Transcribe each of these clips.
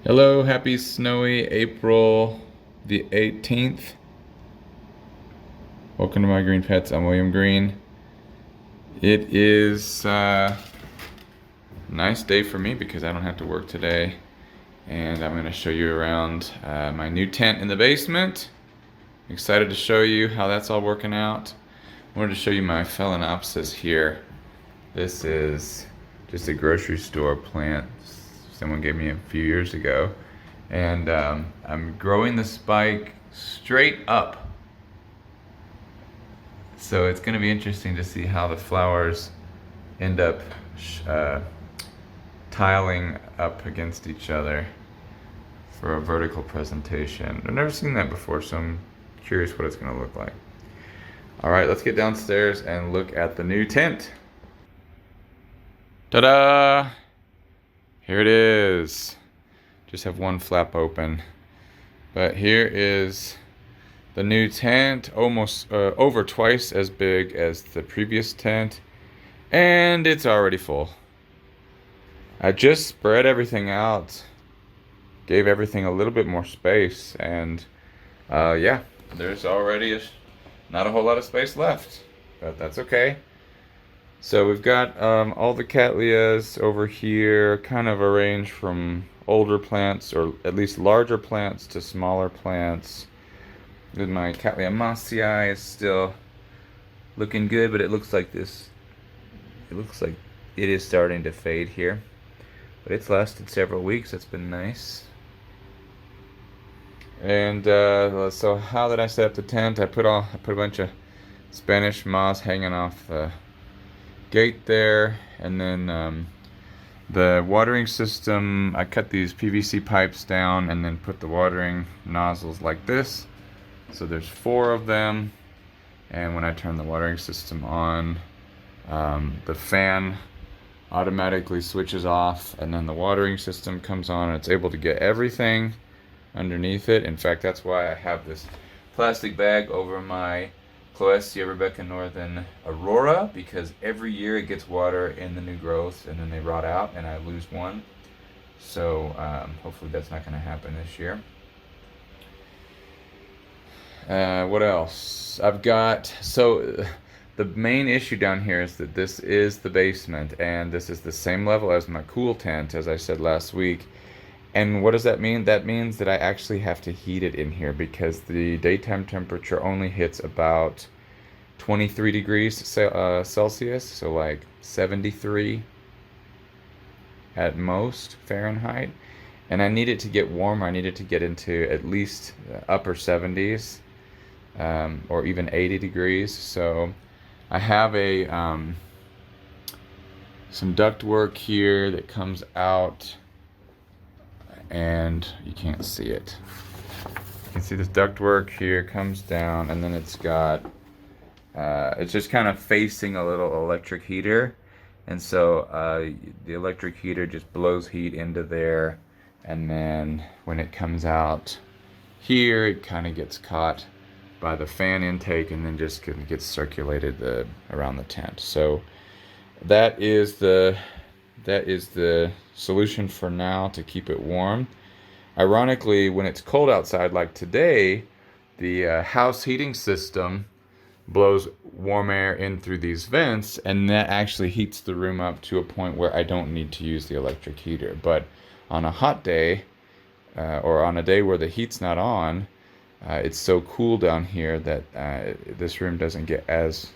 Hello, happy snowy April the 18th. Welcome to my Green Pets. I'm William Green. It is a nice day for me because I don't have to work today. And I'm going to show you around my new tent in the basement. Excited to show you how that's all working out. I wanted to show you my Phalaenopsis here. This is just a grocery store plant someone gave me a few years ago. And I'm growing the spike straight up. So it's going to be interesting to see how the flowers end up tiling up against each other for a vertical presentation. I've never seen that before, so I'm curious what it's going to look like. All right, let's get downstairs and look at the new tent. Ta-da! Here it is. Just have one flap open. But here is the new tent, almost over twice as big as the previous tent, and it's already full. I just spread everything out, gave everything a little bit more space, and yeah, there's already not a whole lot of space left, but that's okay. So we've got all the Cattleyas over here, kind of arranged from older plants, or at least larger plants, to smaller plants. With my Cattleya mossii is still looking good, but it looks like this. It looks like it is starting to fade here, but it's lasted several weeks. That's been nice. And so how did I set up the tent? I put a bunch of Spanish moss hanging off the gate there, and then the watering system, I cut these PVC pipes down and then put the watering nozzles like this. So there's 4 of them, and when I turn the watering system on, the fan automatically switches off, and then the watering system comes on, and it's able to get everything underneath it. In fact, that's why I have this plastic bag over my Cloecia Rebecca Northern Aurora, because every year it gets water in the new growth and then they rot out and I lose one. So hopefully that's not going to happen this year. What else? I've got, so the main issue down here is that this is the basement, and this is the same level as my cool tent, as I said last week. And what does that mean? That means that I actually have to heat it in here because the daytime temperature only hits about 23 degrees Celsius, so like 73 at most Fahrenheit. And I need it to get warm. I need it to get into at least upper 70s or even 80 degrees. So I have a some duct work here that comes out, and you can't see it. You can see this ductwork here comes down, and then it's got it's just kind of facing a little electric heater, and so the electric heater just blows heat into there, and then when it comes out here, it kind of gets caught by the fan intake and then just gets circulated around the tent. So that is the solution for now to keep it warm. Ironically, when it's cold outside like today, the house heating system blows warm air in through these vents, and that actually heats the room up to a point where I don't need to use the electric heater. But on a hot day, or on a day where the heat's not on, it's so cool down here that this room doesn't get as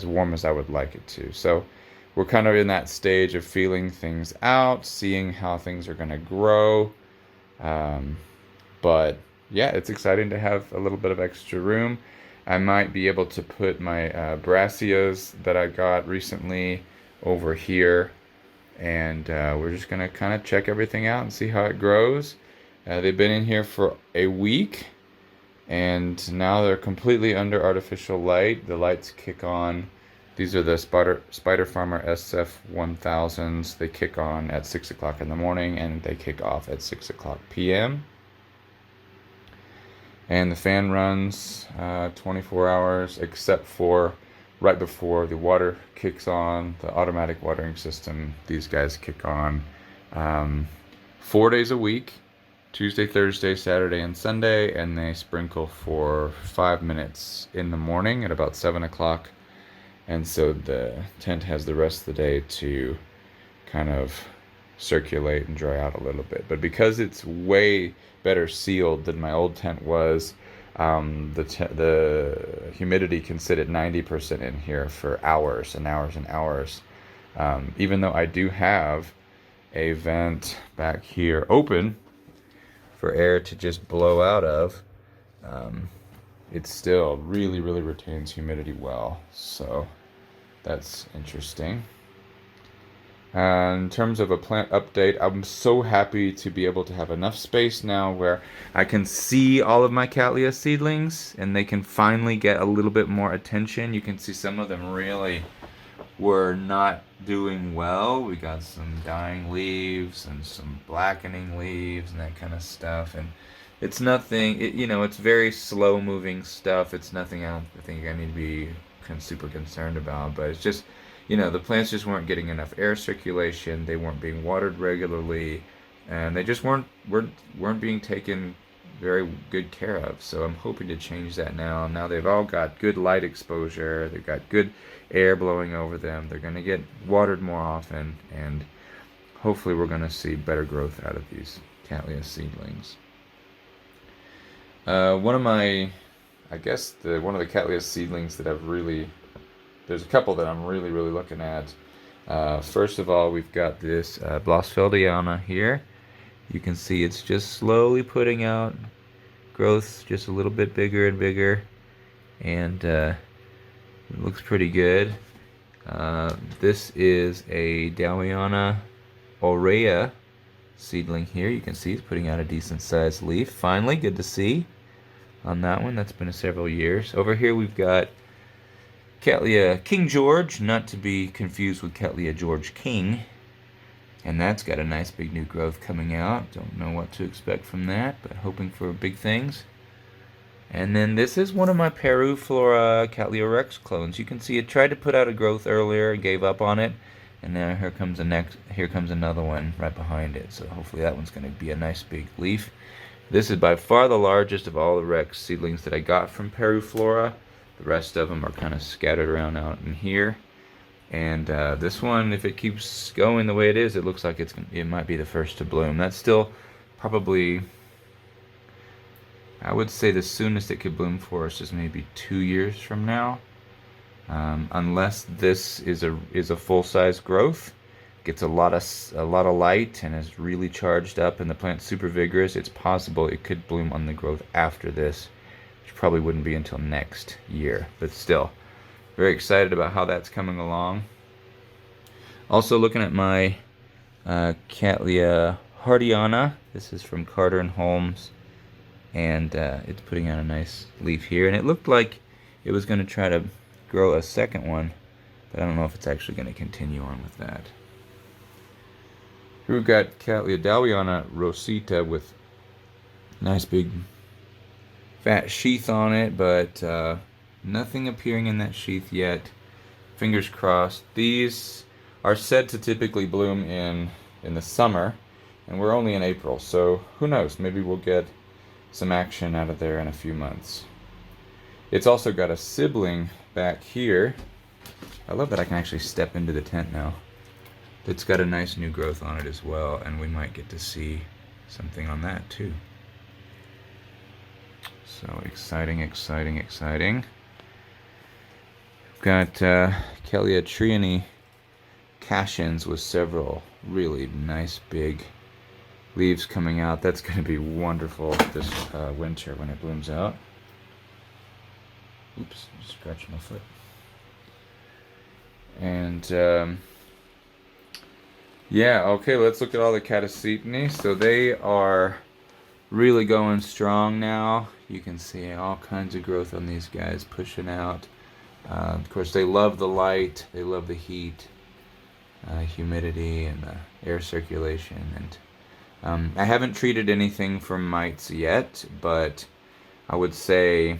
warm as I would like it to. So we're kind of in that stage of feeling things out, seeing how things are going to grow. But yeah, it's exciting to have a little bit of extra room. I might be able to put my brassicas that I got recently over here, and we're just going to kind of check everything out and see how it grows. They've been in here for a week, and now they're completely under artificial light. The lights kick on. These are the Spider Farmer SF1000s. They kick on at 6 o'clock in the morning, and they kick off at 6 o'clock p.m. And the fan runs 24 hours, except for right before the water kicks on, the automatic watering system. These guys kick on 4 days a week, Tuesday, Thursday, Saturday, and Sunday, and they sprinkle for 5 minutes in the morning at about 7 o'clock. And so the tent has the rest of the day to kind of circulate and dry out a little bit. But because it's way better sealed than my old tent was, the humidity can sit at 90% in here for hours and hours and hours. Even though I do have a vent back here open for air to just blow out of, it still really, really retains humidity well. So that's interesting. In terms of a plant update, I'm so happy to be able to have enough space now where I can see all of my Cattleya seedlings and they can finally get a little bit more attention. You can see some of them really were not doing well. We got some dying leaves and some blackening leaves and that kind of stuff. And it's nothing, it's very slow moving stuff. It's nothing I think I need to be super concerned about, but it's just, the plants just weren't getting enough air circulation. They weren't being watered regularly, and they just weren't being taken very good care of. So I'm hoping to change that now. Now they've all got good light exposure. They've got good air blowing over them. They're going to get watered more often, and hopefully we're going to see better growth out of these Cattleya seedlings. One of the Cattleya seedlings that there's a couple that I'm really, really looking at. First of all, we've got this Blossfeldiana here. You can see it's just slowly putting out growth, just a little bit bigger and bigger, and it looks pretty good. This is a Dowiana aurea seedling here. You can see it's putting out a decent sized leaf. Finally, good to see on that one. That's been several years. Over here we've got Cattleya King George, not to be confused with Cattleya George King. And that's got a nice big new growth coming out. Don't know what to expect from that, but hoping for big things. And then this is one of my Peru Flora Cattleya Rex clones. You can see it tried to put out a growth earlier and gave up on it. And now here comes another one right behind it. So hopefully that one's going to be a nice big leaf. This is by far the largest of all the Rex seedlings that I got from Peru Flora. The rest of them are kind of scattered around out in here. And this one, if it keeps going the way it is, it looks like it might be the first to bloom. That's still probably, I would say the soonest it could bloom for us is maybe 2 years from now. Unless this is a full-size growth, gets a lot of light and is really charged up, and the plant's super vigorous, it's possible it could bloom on the growth after this, which probably wouldn't be until next year. But still, very excited about how that's coming along. Also looking at my Cattleya hardiana. This is from Carter and Holmes, and it's putting out a nice leaf here. And it looked like it was going to try to grow a second one, but I don't know if it's actually going to continue on with that. Here we've got Cattleya Dowiana rosita with nice big fat sheath on it, but nothing appearing in that sheath yet. Fingers crossed. These are said to typically bloom in the summer, and we're only in April, so who knows? Maybe we'll get some action out of there in a few months. It's also got a sibling back here. I love that I can actually step into the tent now. It's got a nice new growth on it as well, and we might get to see something on that too. So exciting, exciting, exciting. We've got Cattleya triani cashins with several really nice big leaves coming out. That's going to be wonderful this winter when it blooms out. Oops, scratched my foot. And yeah, okay, let's look at all the Catasetini. So they are really going strong now. You can see all kinds of growth on these guys pushing out. Of course, they love the light, they love the heat, humidity, and the air circulation. And I haven't treated anything for mites yet, but I would say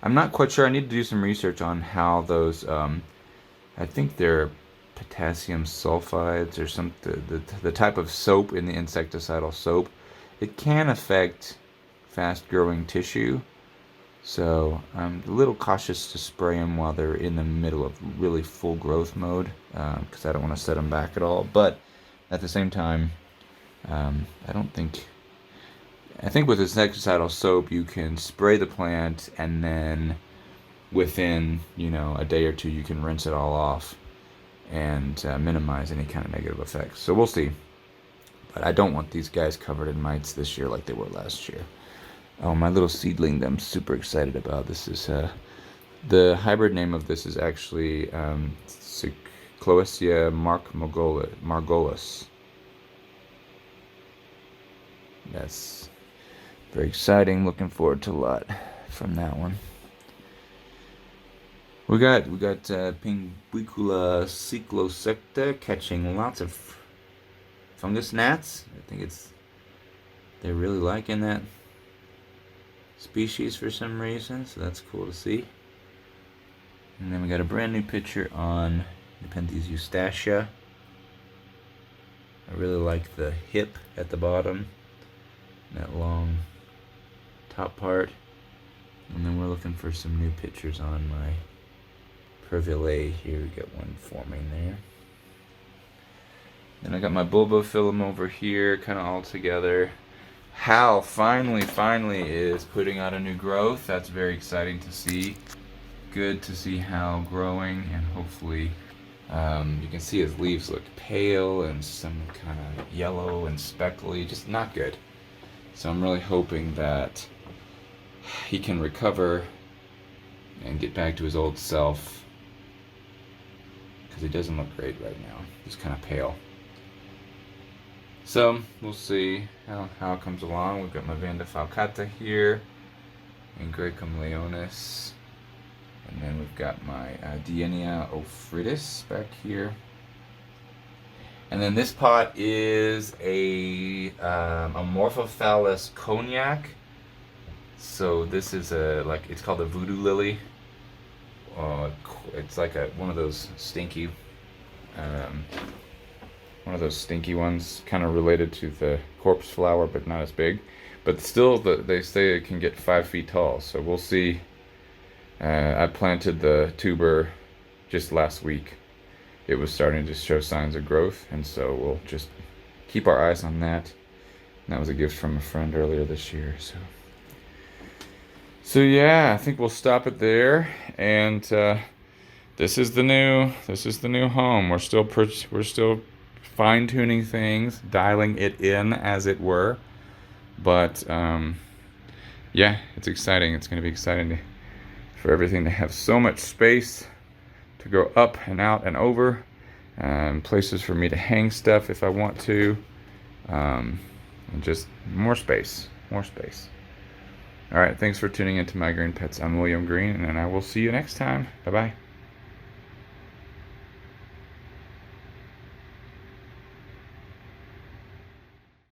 I'm not quite sure. I need to do some research on how those. I think they're potassium sulfides or some the type of soap in the insecticidal soap. It can affect fast-growing tissue, so I'm a little cautious to spray them while they're in the middle of really full growth mode, because I don't want to set them back at all. But at the same time, I think with insecticidal soap you can spray the plant and then within, a day or two you can rinse it all off and minimize any kind of negative effects. So we'll see. But I don't want these guys covered in mites this year like they were last year. Oh, my little seedling that I'm super excited about. This is the hybrid name of this is actually Cloecia margolis. That's very exciting. Looking forward to a lot from that one. We got Pinguicula cyclosecta catching lots of fungus gnats. I think they're really liking that species for some reason, so that's cool to see. And then we got a brand new picture on Nepenthes eustacia. I really like the hip at the bottom, that long top part. And then we're looking for some new pictures on my Pervillea here. We got one forming there. Then I got my Bulbophyllum over here, kind of all together. Hal finally is putting out a new growth. That's very exciting to see. Good to see Hal growing, and hopefully you can see his leaves look pale and some kind of yellow and speckly, just not good. So I'm really hoping that he can recover and get back to his old self, because he doesn't look great right now. He's kind of pale. So we'll see how it comes along. We've got my Vanda falcata here and Graecum leonis, and then we've got my Dienia ophrydis back here. And then this pot is a Amorphophallus cognac. So this is it's called a voodoo lily. It's like one of those stinky ones, kind of related to the corpse flower, but not as big. But still, they say it can get 5 feet tall. So we'll see. I planted the tuber just last week. It was starting to show signs of growth, and so we'll just keep our eyes on that. And that was a gift from a friend earlier this year. So yeah, I think we'll stop it there. And this is the new home. We're still fine-tuning things, dialing it in, as it were. But yeah, it's exciting. It's going to be exciting for everything to have so much space to go up and out and over, places for me to hang stuff if I want to, and just more space. All right, thanks for tuning into My Green Pets. I'm William Green, and I will see you next time. Bye-bye.